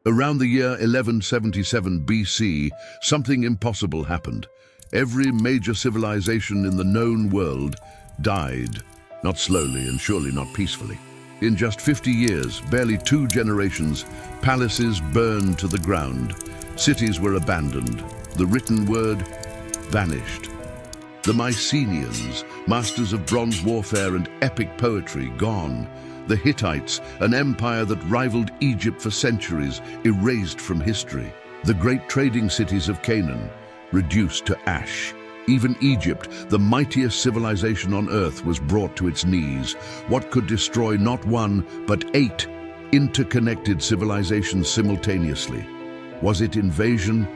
Around the year 1177 BC, something impossible happened. Every major civilization in the known world died, not slowly and surely not peacefully. In just 50 years, barely 2 generations, palaces burned to the ground, cities were abandoned, the written word vanished. The Mycenaeans, masters of bronze warfare and epic poetry, gone. The Hittites, an empire that rivaled Egypt for centuries, erased from history. The great trading cities of Canaan, reduced to ash. Even Egypt, the mightiest civilization on earth, was brought to its knees. What could destroy not 1, but 8 interconnected civilizations simultaneously? Was it invasion,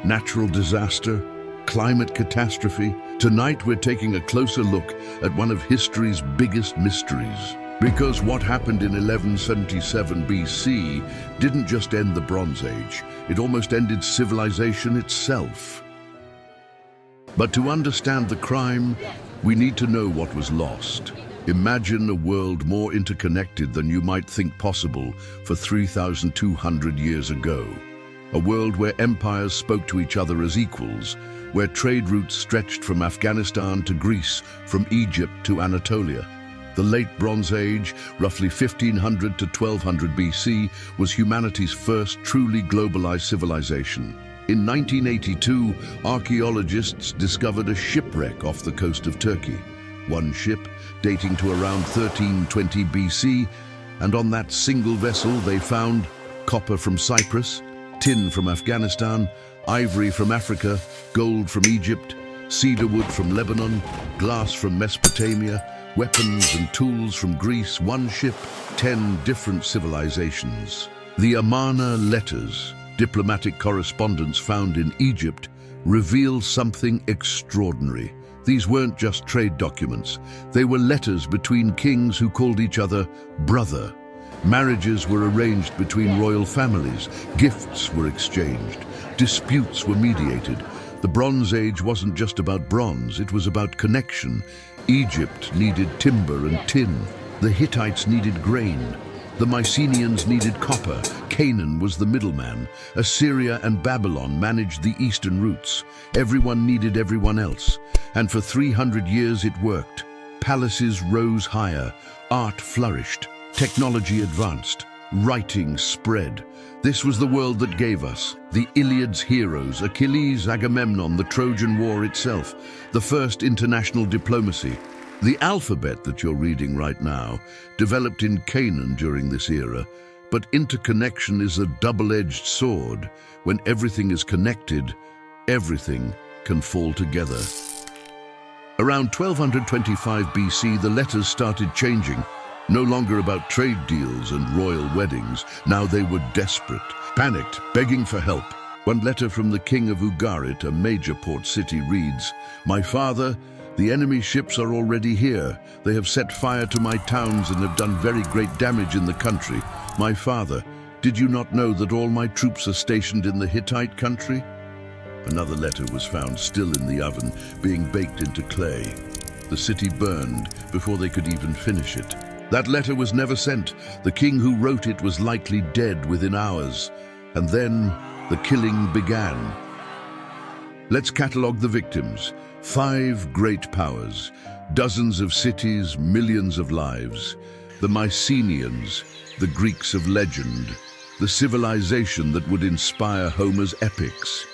natural disaster, climate catastrophe? Tonight we're taking a closer look at one of history's biggest mysteries. Because what happened in 1177 BC didn't just end the Bronze Age, it almost ended civilization itself. But to understand the crime, we need to know what was lost. Imagine a world more interconnected than you might think possible for 3,200 years ago. A world where empires spoke to each other as equals, where trade routes stretched from Afghanistan to Greece, from Egypt to Anatolia. The late Bronze Age, roughly 1500 to 1200 BC, was humanity's first truly globalized civilization. In 1982, archaeologists discovered a shipwreck off the coast of Turkey. One ship, dating to around 1320 BC, and on that single vessel they found copper from Cyprus, tin from Afghanistan, ivory from Africa, gold from Egypt, cedar wood from Lebanon, glass from Mesopotamia, weapons and tools from Greece. One ship, 10 different civilizations. The Amarna letters, diplomatic correspondence found in Egypt, reveal something extraordinary. These weren't just trade documents. They were letters between kings who called each other brother. Marriages were arranged between royal families. Gifts were exchanged. Disputes were mediated. The Bronze Age wasn't just about bronze, it was about connection. Egypt needed timber and tin. The Hittites needed grain. The Mycenaeans needed copper. Canaan was the middleman. Assyria and Babylon managed the eastern routes. Everyone needed everyone else. And for 300 years it worked. Palaces rose higher. Art flourished. Technology advanced. Writing spread. This was the world that gave us the Iliad's heroes, Achilles, Agamemnon, the Trojan War itself, the first international diplomacy. The alphabet that you're reading right now developed in Canaan during this era, but interconnection is a double-edged sword. When everything is connected, everything can fall together. Around 1225 BC, the letters started changing. No longer about trade deals and royal weddings. Now they were desperate, panicked, begging for help. One letter from the king of Ugarit, a major port city, reads, "My father, the enemy ships are already here. They have set fire to my towns and have done very great damage in the country. My father, did you not know that all my troops are stationed in the Hittite country?" Another letter was found still in the oven, being baked into clay. The city burned before they could even finish it. That letter was never sent. The king who wrote it was likely dead within hours. And then the killing began. Let's catalogue the victims. 5 great powers, dozens of cities, millions of lives. The Mycenaeans, the Greeks of legend, the civilization that would inspire Homer's epics.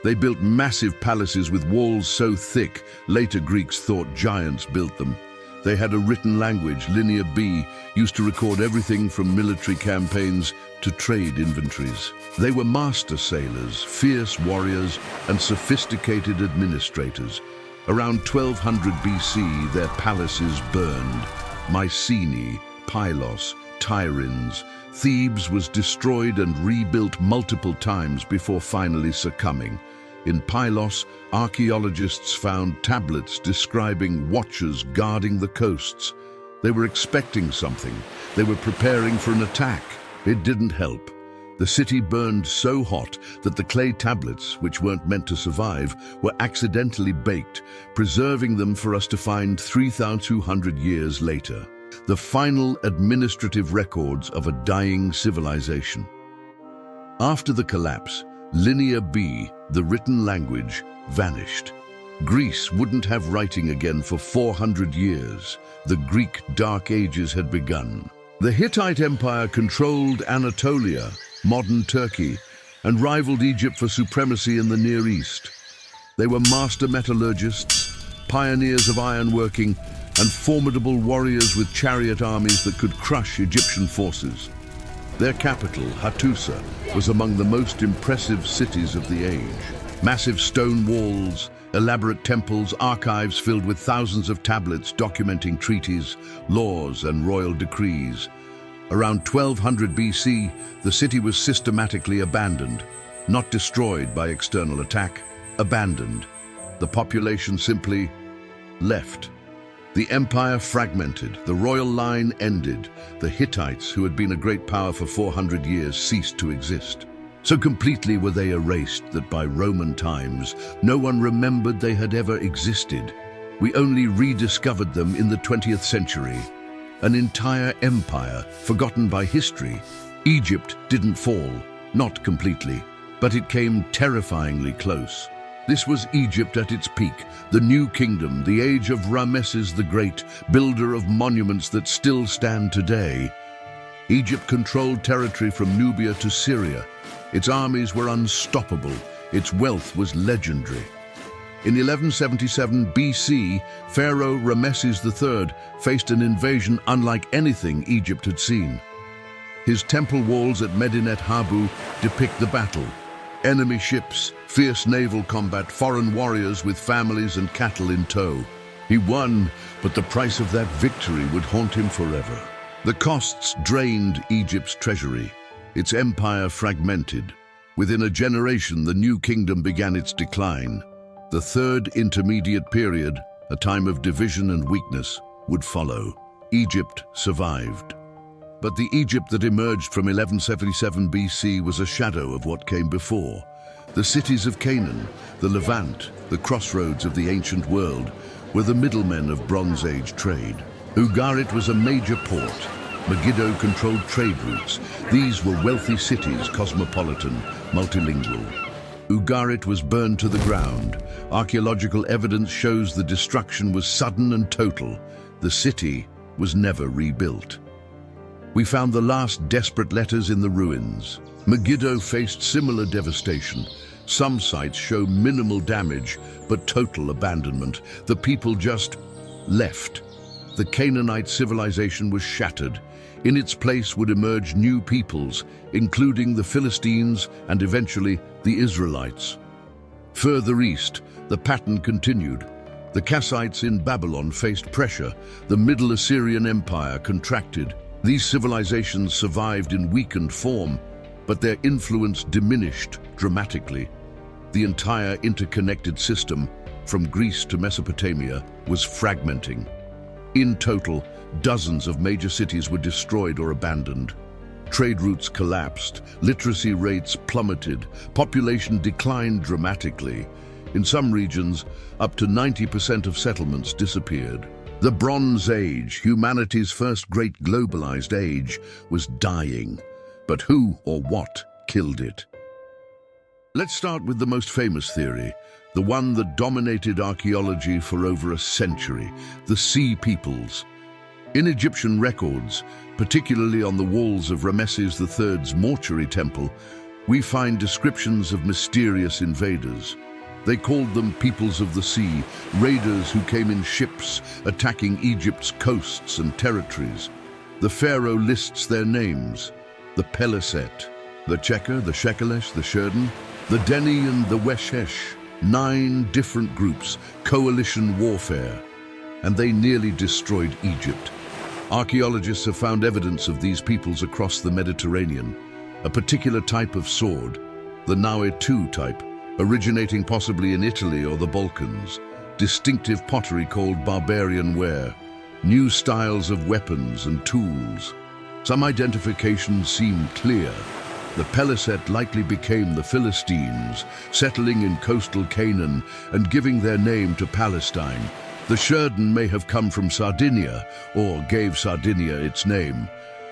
They built massive palaces with walls so thick, later Greeks thought giants built them. They had a written language, Linear B, used to record everything from military campaigns to trade inventories. They were master sailors, fierce warriors, and sophisticated administrators. Around 1200 BC, their palaces burned. Mycenae, Pylos, Tiryns. Thebes was destroyed and rebuilt multiple times before finally succumbing. In Pylos, archaeologists found tablets describing watchers guarding the coasts. They were expecting something. They were preparing for an attack. It didn't help. The city burned so hot that the clay tablets, which weren't meant to survive, were accidentally baked, preserving them for us to find 3,200 years later. The final administrative records of a dying civilization. After the collapse, Linear B, the written language, vanished. Greece wouldn't have writing again for 400 years. The Greek Dark Ages had begun. The Hittite Empire controlled Anatolia, modern Turkey, and rivaled Egypt for supremacy in the Near East. They were master metallurgists, pioneers of ironworking, and formidable warriors with chariot armies that could crush Egyptian forces. Their capital, Hattusa, was among the most impressive cities of the age. Massive stone walls, elaborate temples, archives filled with thousands of tablets documenting treaties, laws, and royal decrees. Around 1200 BC, the city was systematically abandoned, not destroyed by external attack, abandoned. The population simply left. The empire fragmented, the royal line ended. The Hittites, who had been a great power for 400 years, ceased to exist. So completely were they erased that by Roman times, no one remembered they had ever existed. We only rediscovered them in the 20th century. An entire empire, forgotten by history. Egypt didn't fall, not completely, but it came terrifyingly close. This was Egypt at its peak, the new kingdom, the age of Rameses the Great, builder of monuments that still stand today. Egypt controlled territory from Nubia to Syria. Its armies were unstoppable. Its wealth was legendary. In 1177 BC, Pharaoh Rameses III faced an invasion unlike anything Egypt had seen. His temple walls at Medinet Habu depict the battle. Enemy ships, fierce naval combat, foreign warriors with families and cattle in tow. He won, but the price of that victory would haunt him forever. The costs drained Egypt's treasury. Its empire fragmented. Within a generation, the new kingdom began its decline. The third intermediate period, a time of division and weakness, would follow. Egypt survived. But the Egypt that emerged from 1177 BC was a shadow of what came before. The cities of Canaan, the Levant, the crossroads of the ancient world, were the middlemen of Bronze Age trade. Ugarit was a major port. Megiddo controlled trade routes. These were wealthy cities, cosmopolitan, multilingual. Ugarit was burned to the ground. Archaeological evidence shows the destruction was sudden and total. The city was never rebuilt. We found the last desperate letters in the ruins. Megiddo faced similar devastation. Some sites show minimal damage, but total abandonment. The people just left. The Canaanite civilization was shattered. In its place would emerge new peoples, including the Philistines and eventually the Israelites. Further east, the pattern continued. The Kassites in Babylon faced pressure. The Middle Assyrian Empire contracted. These civilizations survived in weakened form, but their influence diminished dramatically. The entire interconnected system, from Greece to Mesopotamia, was fragmenting. In total, dozens of major cities were destroyed or abandoned. Trade routes collapsed, literacy rates plummeted, population declined dramatically. In some regions, up to 90% of settlements disappeared. The Bronze Age, humanity's first great globalized age, was dying. But who or what killed it? Let's start with the most famous theory, the one that dominated archaeology for over a century, the Sea Peoples. In Egyptian records, particularly on the walls of Rameses III's mortuary temple, we find descriptions of mysterious invaders. They called them peoples of the sea, raiders who came in ships, attacking Egypt's coasts and territories. The pharaoh lists their names: the Peliset, the Checker, the Shekelesh, the Sherden, the Deni and the Weshesh. 9 different groups, coalition warfare, and they nearly destroyed Egypt. Archaeologists have found evidence of these peoples across the Mediterranean, a particular type of sword, the Naue type, originating possibly in Italy or the Balkans, distinctive pottery called barbarian ware, new styles of weapons and tools. Some identifications seem clear. The Peliset likely became the Philistines, settling in coastal Canaan and giving their name to Palestine. The Sherden may have come from Sardinia, or gave Sardinia its name.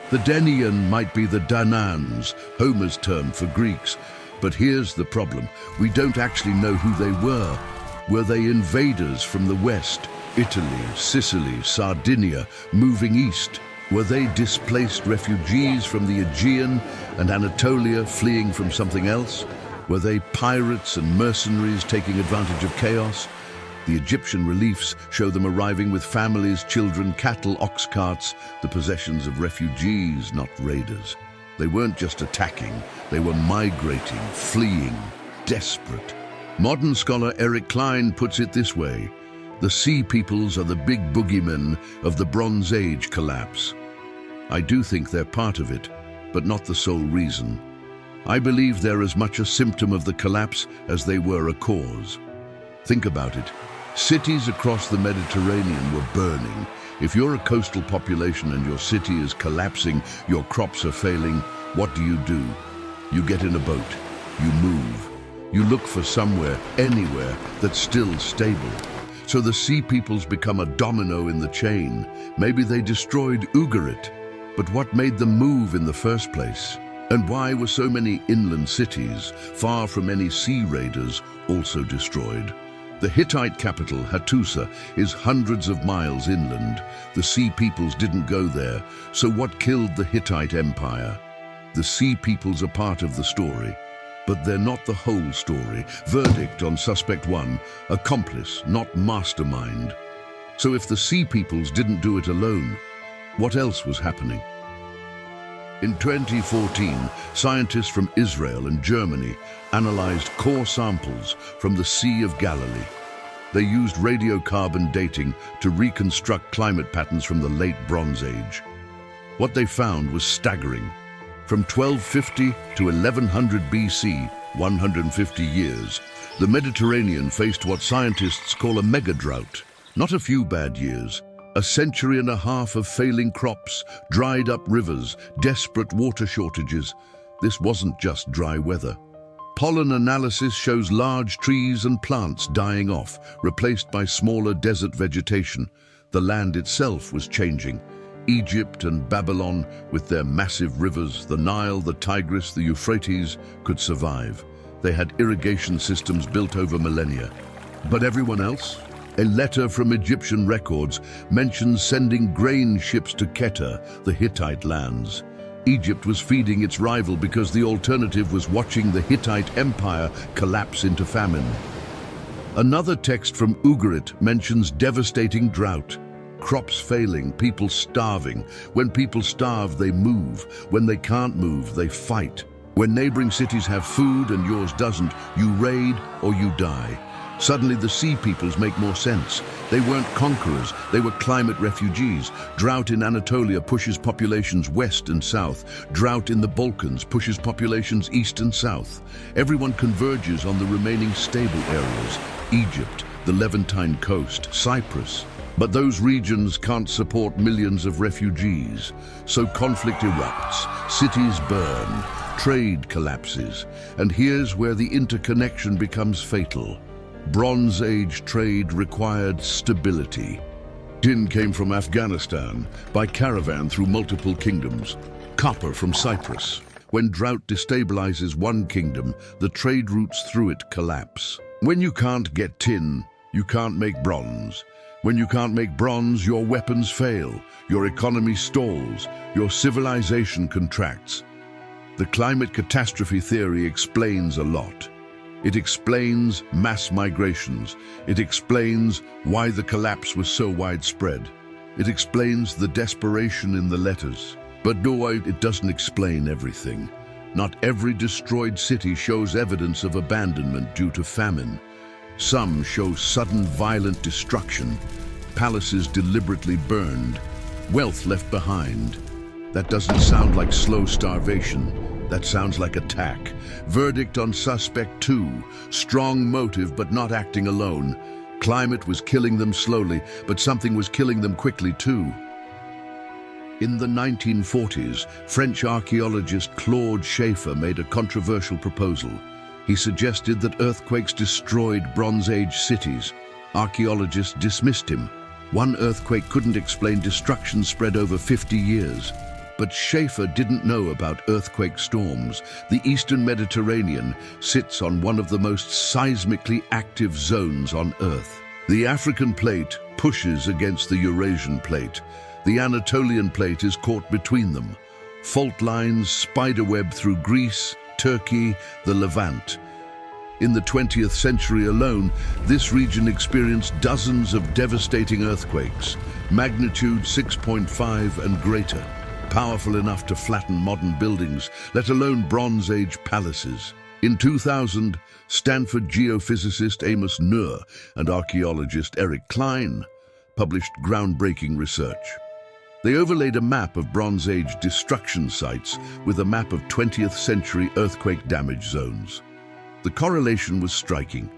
The Denian might be the Danans, Homer's term for Greeks. But here's the problem. We don't actually know who they were. Were they invaders from the west? Italy, Sicily, Sardinia, moving east? Were they displaced refugees from the Aegean and Anatolia fleeing from something else? Were they pirates and mercenaries taking advantage of chaos? The Egyptian reliefs show them arriving with families, children, cattle, ox carts, the possessions of refugees, not raiders. They weren't just attacking, they were migrating, fleeing, desperate. Modern scholar Eric Klein puts it this way: the sea peoples are the big boogeymen of the Bronze Age collapse. I do think they're part of it, but not the sole reason. I believe they're as much a symptom of the collapse as they were a cause. Think about it. Cities across the Mediterranean were burning. If you're a coastal population and your city is collapsing, your crops are failing, what do? You get in a boat. You move. You look for somewhere, anywhere, that's still stable. So the sea peoples become a domino in the chain. Maybe they destroyed Ugarit, but what made them move in the first place? And why were so many inland cities, far from any sea raiders, also destroyed? The Hittite capital, Hattusa, is hundreds of miles inland. The sea peoples didn't go there, so what killed the Hittite Empire? The sea peoples are part of the story, but they're not the whole story. Verdict on suspect 1, accomplice, not mastermind. So if the sea peoples didn't do it alone, what else was happening? In 2014, scientists from Israel and Germany analyzed core samples from the Sea of Galilee. They used radiocarbon dating to reconstruct climate patterns from the late Bronze Age. What they found was staggering. From 1250 to 1100 BC, 150 years, the Mediterranean faced what scientists call a mega-drought. Not a few bad years. A century and a half of failing crops, dried up rivers, desperate water shortages. This wasn't just dry weather. Pollen analysis shows large trees and plants dying off, replaced by smaller desert vegetation. The land itself was changing. Egypt and Babylon, with their massive rivers, the Nile, the Tigris, the Euphrates, could survive. They had irrigation systems built over millennia. But everyone else? A letter from Egyptian records mentions sending grain ships to Quetta, the Hittite lands. Egypt was feeding its rival because the alternative was watching the Hittite Empire collapse into famine. Another text from Ugarit mentions devastating drought. Crops failing, people starving. When people starve, they move. When they can't move, they fight. When neighboring cities have food and yours doesn't, you raid or you die. Suddenly the sea peoples make more sense. They weren't conquerors, they were climate refugees. Drought in Anatolia pushes populations west and south. Drought in the Balkans pushes populations east and south. Everyone converges on the remaining stable areas. Egypt, the Levantine coast, Cyprus. But those regions can't support millions of refugees. So conflict erupts, cities burn, trade collapses. And here's where the interconnection becomes fatal. Bronze Age trade required stability. Tin came from Afghanistan by caravan through multiple kingdoms. Copper from Cyprus. When drought destabilizes one kingdom, the trade routes through it collapse. When you can't get tin, you can't make bronze. When you can't make bronze, your weapons fail, your economy stalls, your civilization contracts. The climate catastrophe theory explains a lot. It explains mass migrations. It explains why the collapse was so widespread. It explains the desperation in the letters. But no, it doesn't explain everything. Not every destroyed city shows evidence of abandonment due to famine. Some show sudden violent destruction, palaces deliberately burned, wealth left behind. That doesn't sound like slow starvation. That sounds like attack. Verdict on suspect 2. Strong motive but not acting alone. Climate was killing them slowly, but something was killing them quickly too. In the 1940s, French archaeologist Claude Schaeffer made a controversial proposal. He suggested that earthquakes destroyed Bronze Age cities. Archaeologists dismissed him. One earthquake couldn't explain destruction spread over 50 years. But Schaefer didn't know about earthquake storms. The Eastern Mediterranean sits on one of the most seismically active zones on Earth. The African plate pushes against the Eurasian plate. The Anatolian plate is caught between them. Fault lines spiderweb through Greece, Turkey, the Levant. In the 20th century alone, this region experienced dozens of devastating earthquakes, magnitude 6.5 and greater, powerful enough to flatten modern buildings, let alone Bronze Age palaces. In 2000, Stanford geophysicist Amos Nuhr and archaeologist Eric Klein published groundbreaking research. They overlaid a map of Bronze Age destruction sites with a map of 20th century earthquake damage zones. The correlation was striking.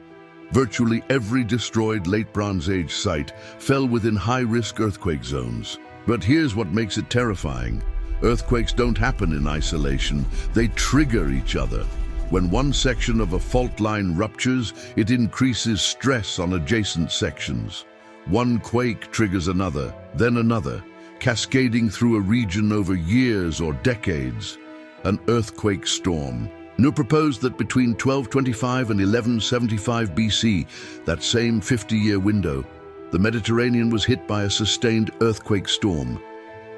Virtually every destroyed late Bronze Age site fell within high-risk earthquake zones. But here's what makes it terrifying. Earthquakes don't happen in isolation. They trigger each other. When one section of a fault line ruptures, it increases stress on adjacent sections. One quake triggers another, then another, cascading through a region over years or decades. An earthquake storm. Nuhr proposed that between 1225 and 1175 BC, that same 50-year window, the Mediterranean was hit by a sustained earthquake storm.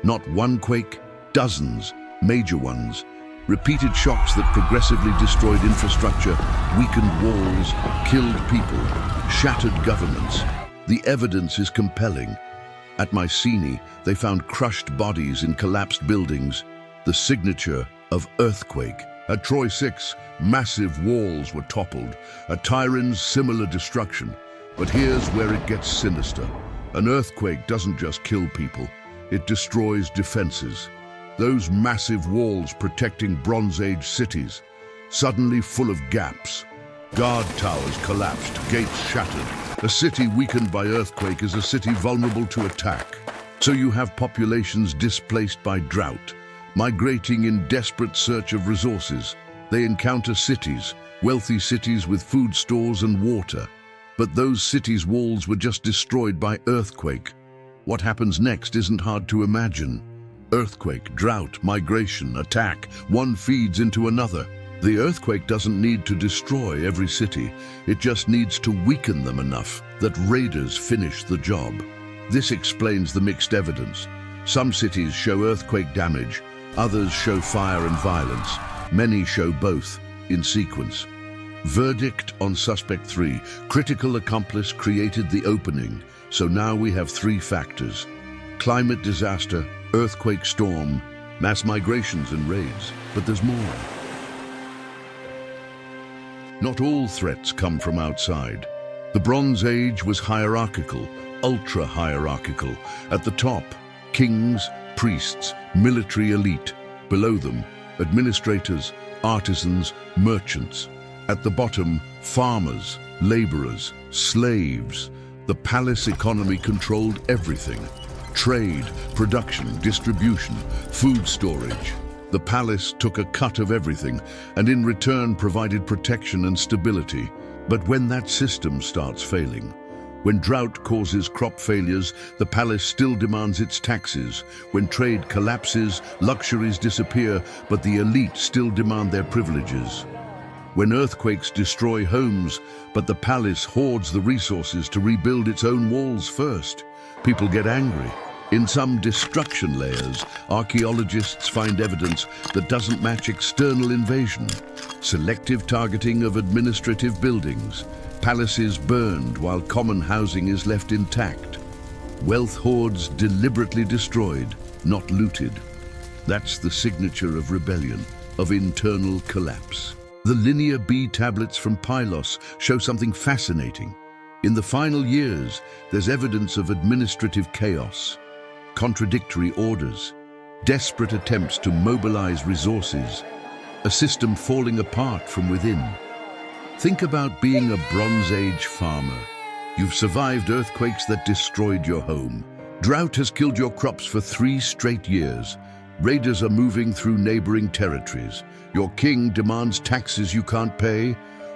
Not one quake, dozens, major ones. Repeated shocks that progressively destroyed infrastructure, weakened walls, killed people, shattered governments. The evidence is compelling. At Mycenae, they found crushed bodies in collapsed buildings, the signature of earthquake. At Troy 6, massive walls were toppled. At Tyrann's, similar destruction. But here's where it gets sinister. An earthquake doesn't just kill people, it destroys defenses. Those massive walls protecting Bronze Age cities, suddenly full of gaps. Guard towers collapsed, gates shattered. A city weakened by earthquake is a city vulnerable to attack. So you have populations displaced by drought, migrating in desperate search of resources. They encounter cities, wealthy cities with food stores and water. But those cities' walls were just destroyed by earthquake. What happens next isn't hard to imagine. Earthquake, drought, migration, attack, one feeds into another. The earthquake doesn't need to destroy every city. It just needs to weaken them enough that raiders finish the job. This explains the mixed evidence. Some cities show earthquake damage, others show fire and violence. Many show both, in sequence. Verdict on Suspect 3. Critical accomplice created the opening. So now we have three factors: climate disaster, earthquake storm, mass migrations and raids. But there's more. Not all threats come from outside. The Bronze Age was hierarchical, ultra-hierarchical. At the top, kings, priests, military elite. Below them, administrators, artisans, merchants. At the bottom, farmers, laborers, slaves. The palace economy controlled everything. Trade, production, distribution, food storage. The palace took a cut of everything and in return provided protection and stability. But when that system starts failing, when drought causes crop failures, the palace still demands its taxes. When trade collapses, luxuries disappear, but the elite still demand their privileges. When earthquakes destroy homes, but the palace hoards the resources to rebuild its own walls first, people get angry. In some destruction layers, archaeologists find evidence that doesn't match external invasion. Selective targeting of administrative buildings, palaces burned while common housing is left intact. Wealth hoards deliberately destroyed, not looted. That's the signature of rebellion, of internal collapse. The Linear B tablets from Pylos show something fascinating. In the final years, there's evidence of administrative chaos, contradictory orders, desperate attempts to mobilize resources, a system falling apart from within. Think about being a Bronze Age farmer. You've survived earthquakes that destroyed your home. Drought has killed your crops for 3 straight years. Raiders are moving through neighboring territories. Your king demands taxes you can't pay,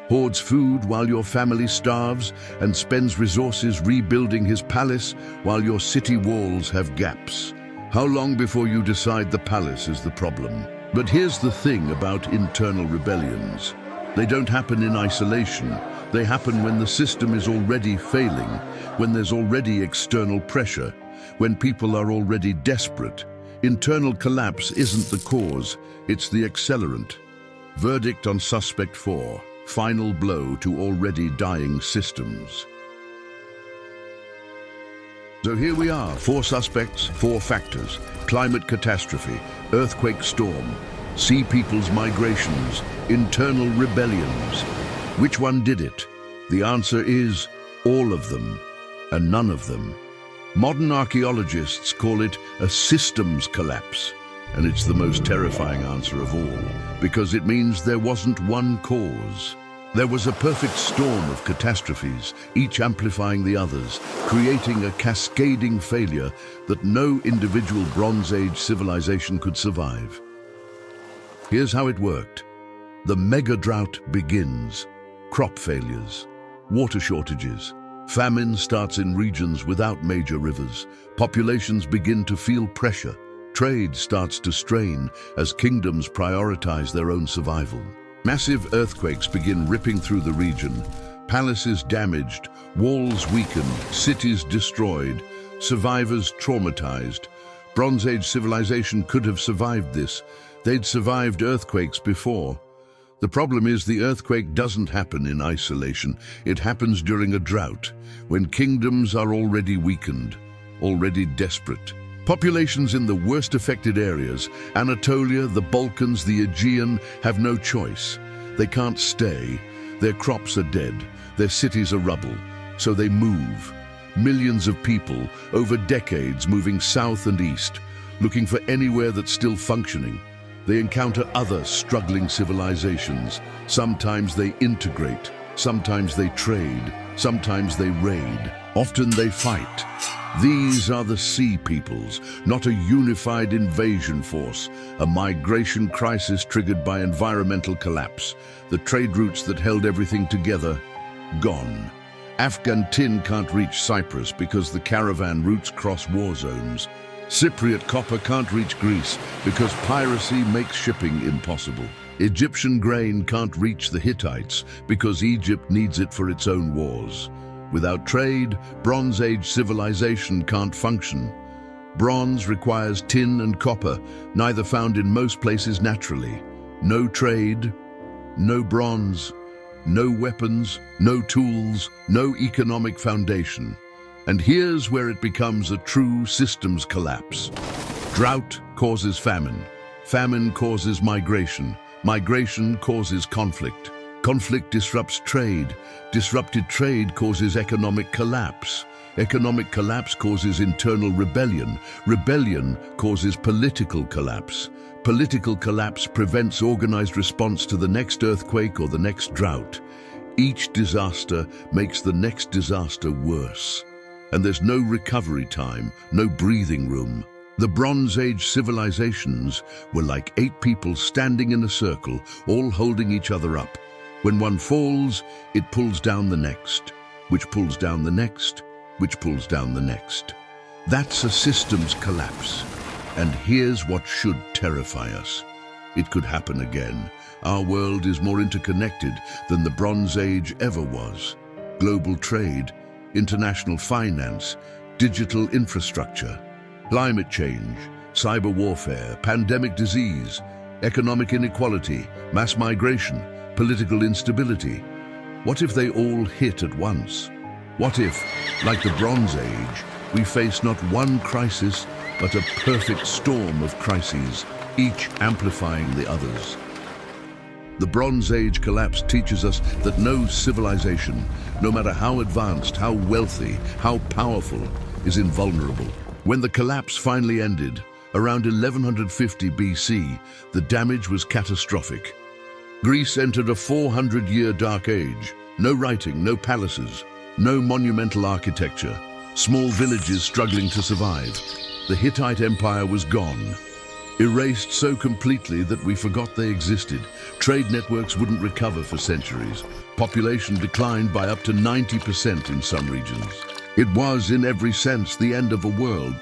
hoards food while your family starves, and spends resources rebuilding his palace while your city walls have gaps. How long before you decide the palace is the problem? But here's the thing about internal rebellions. They don't happen in isolation. They happen when the system is already failing, when there's already external pressure, when people are already desperate. Internal collapse isn't the cause, it's the accelerant. Verdict on Suspect 4. Final blow to already dying systems. So here we are, 4 suspects, 4 factors: climate catastrophe, earthquake storm, sea people's migrations, internal rebellions. Which one did it? The answer is all of them, and none of them. Modern archaeologists call it a systems collapse, and it's the most terrifying answer of all, because it means there wasn't one cause. There was a perfect storm of catastrophes, each amplifying the others, creating a cascading failure that no individual Bronze Age civilization could survive. Here's how it worked. The mega drought begins. Crop failures, water shortages. Famine starts in regions without major rivers. Populations begin to feel pressure. Trade starts to strain as kingdoms prioritize their own survival. Massive earthquakes begin ripping through the region. Palaces damaged, walls weakened, cities destroyed, survivors traumatized. Bronze Age civilization could have survived this. They'd survived earthquakes before. The problem is the earthquake doesn't happen in isolation. It happens during a drought, when kingdoms are already weakened, already desperate. Populations in the worst affected areas, Anatolia, the Balkans, the Aegean, have no choice. They can't stay. Their crops are dead. Their cities are rubble. So they move. Millions of people, over decades, moving south and east, looking for anywhere that's still functioning. They encounter other struggling civilizations. Sometimes they integrate. Sometimes they trade. Sometimes they raid. Often they fight. These are the sea peoples, not a unified invasion force, a migration crisis triggered by environmental collapse. The trade routes that held everything together, gone. Afghan tin can't reach Cyprus because the caravan routes cross war zones. Cypriot copper can't reach Greece because piracy makes shipping impossible. Egyptian grain can't reach the Hittites because Egypt needs it for its own wars. Without trade, Bronze Age civilization can't function. Bronze requires tin and copper, neither found in most places naturally. No trade, no bronze, no weapons, no tools, no economic foundation. And here's where it becomes a true systems collapse. Drought causes famine. Famine causes migration. Migration causes conflict. Conflict disrupts trade. Disrupted trade causes economic collapse. Economic collapse causes internal rebellion. Rebellion causes political collapse. Political collapse prevents organized response to the next earthquake or the next drought. Each disaster makes the next disaster worse. And there's no recovery time, no breathing room. The Bronze Age civilizations were like 8 people standing in a circle, all holding each other up. When one falls, it pulls down the next, which pulls down the next, which pulls down the next. That's a systems collapse. And here's what should terrify us. It could happen again. Our world is more interconnected than the Bronze Age ever was. Global trade, international finance, digital infrastructure, climate change, cyber warfare, pandemic disease, economic inequality, mass migration, political instability. What if they all hit at once? What if, like the Bronze Age, we face not one crisis, but a perfect storm of crises, each amplifying the others? The Bronze Age collapse teaches us that no civilization, no matter how advanced, how wealthy, how powerful, is invulnerable. When the collapse finally ended, around 1150 BC, the damage was catastrophic. Greece entered a 400-year dark age. No writing, no palaces, no monumental architecture, small villages struggling to survive. The Hittite Empire was gone, erased so completely that we forgot they existed. Trade networks wouldn't recover for centuries. Population declined by up to 90% in some regions. It was, in every sense, the end of a world.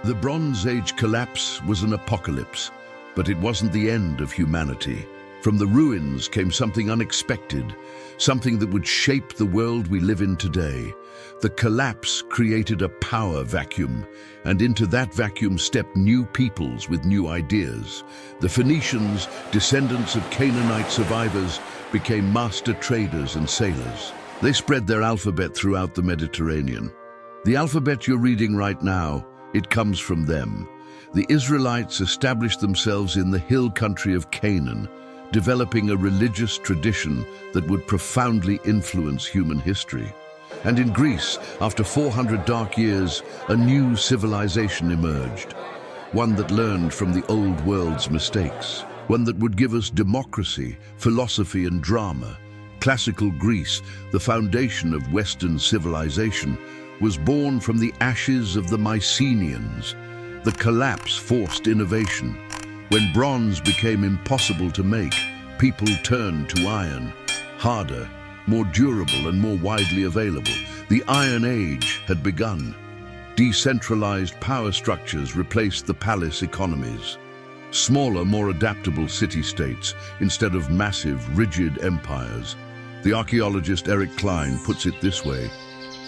The Bronze Age collapse was an apocalypse, but it wasn't the end of humanity. From the ruins came something unexpected, something that would shape the world we live in today. The collapse created a power vacuum, and into that vacuum stepped new peoples with new ideas. The Phoenicians, descendants of Canaanite survivors, became master traders and sailors. They spread their alphabet throughout the Mediterranean. The alphabet you're reading right now, it comes from them. The Israelites established themselves in the hill country of Canaan, developing a religious tradition that would profoundly influence human history. And in Greece, after 400 dark years, a new civilization emerged. One that learned from the old world's mistakes. One that would give us democracy, philosophy and drama. Classical Greece, the foundation of Western civilization, was born from the ashes of the Mycenaeans. The collapse forced innovation. When bronze became impossible to make, people turned to iron, harder, more durable and more widely available. The Iron Age had begun. Decentralized power structures replaced the palace economies. Smaller, more adaptable city-states instead of massive, rigid empires. The archaeologist Eric Klein puts it this way: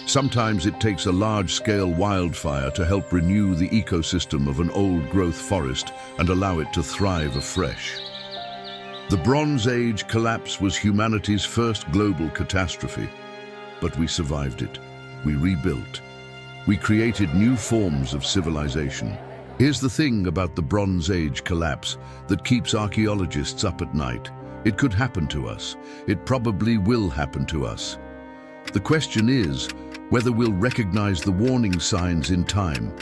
sometimes it takes a large-scale wildfire to help renew the ecosystem of an old-growth forest and allow it to thrive afresh. The Bronze Age collapse was humanity's first global catastrophe, but we survived it. We rebuilt. We created new forms of civilization. Here's the thing about the Bronze Age collapse that keeps archaeologists up at night. It could happen to us. It probably will happen to us. The question is whether we'll recognize the warning signs in time.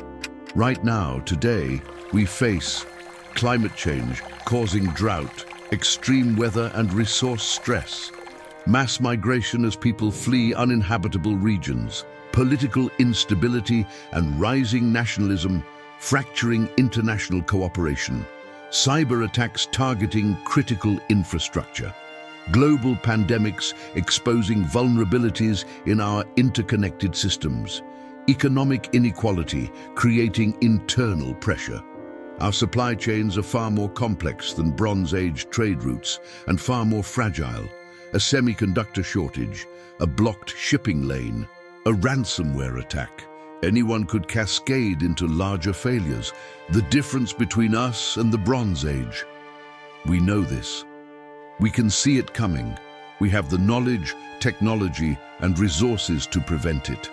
Right now, today, we face climate change causing drought, extreme weather and resource stress, mass migration as people flee uninhabitable regions, political instability and rising nationalism fracturing international cooperation, cyber attacks targeting critical infrastructure, global pandemics exposing vulnerabilities in our interconnected systems, economic inequality creating internal pressure. Our supply chains are far more complex than Bronze Age trade routes and far more fragile. A semiconductor shortage, a blocked shipping lane, a ransomware attack. Anyone could cascade into larger failures. The difference between us and the Bronze Age. We know this. We can see it coming. We have the knowledge, technology, and resources to prevent it.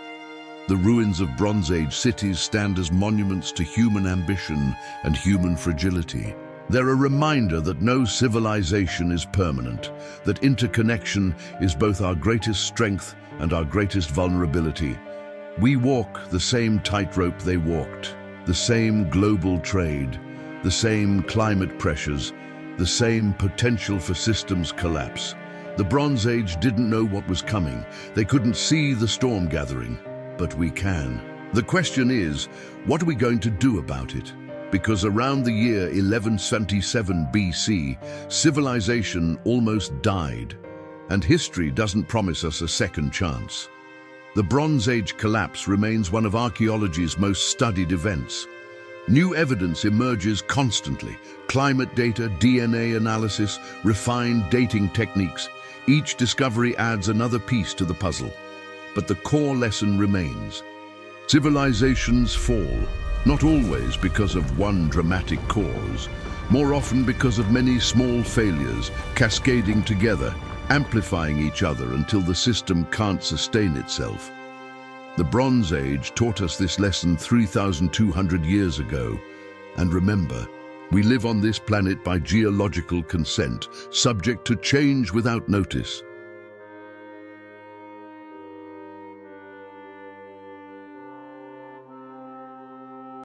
The ruins of Bronze Age cities stand as monuments to human ambition and human fragility. They're a reminder that no civilization is permanent, that interconnection is both our greatest strength and our greatest vulnerability. We walk the same tightrope they walked, the same global trade, the same climate pressures, the same potential for systems collapse. The Bronze Age didn't know what was coming. They couldn't see the storm gathering, but we can. The question is, what are we going to do about it? Because around the year 1177 BC, civilization almost died, and history doesn't promise us a second chance. The Bronze Age collapse remains one of archaeology's most studied events. New evidence emerges constantly. Climate data, DNA analysis, refined dating techniques. Each discovery adds another piece to the puzzle. But the core lesson remains. Civilizations fall, not always because of one dramatic cause, more often because of many small failures cascading together, amplifying each other until the system can't sustain itself. The Bronze Age taught us this lesson 3,200 years ago. And remember, we live on this planet by geological consent, subject to change without notice.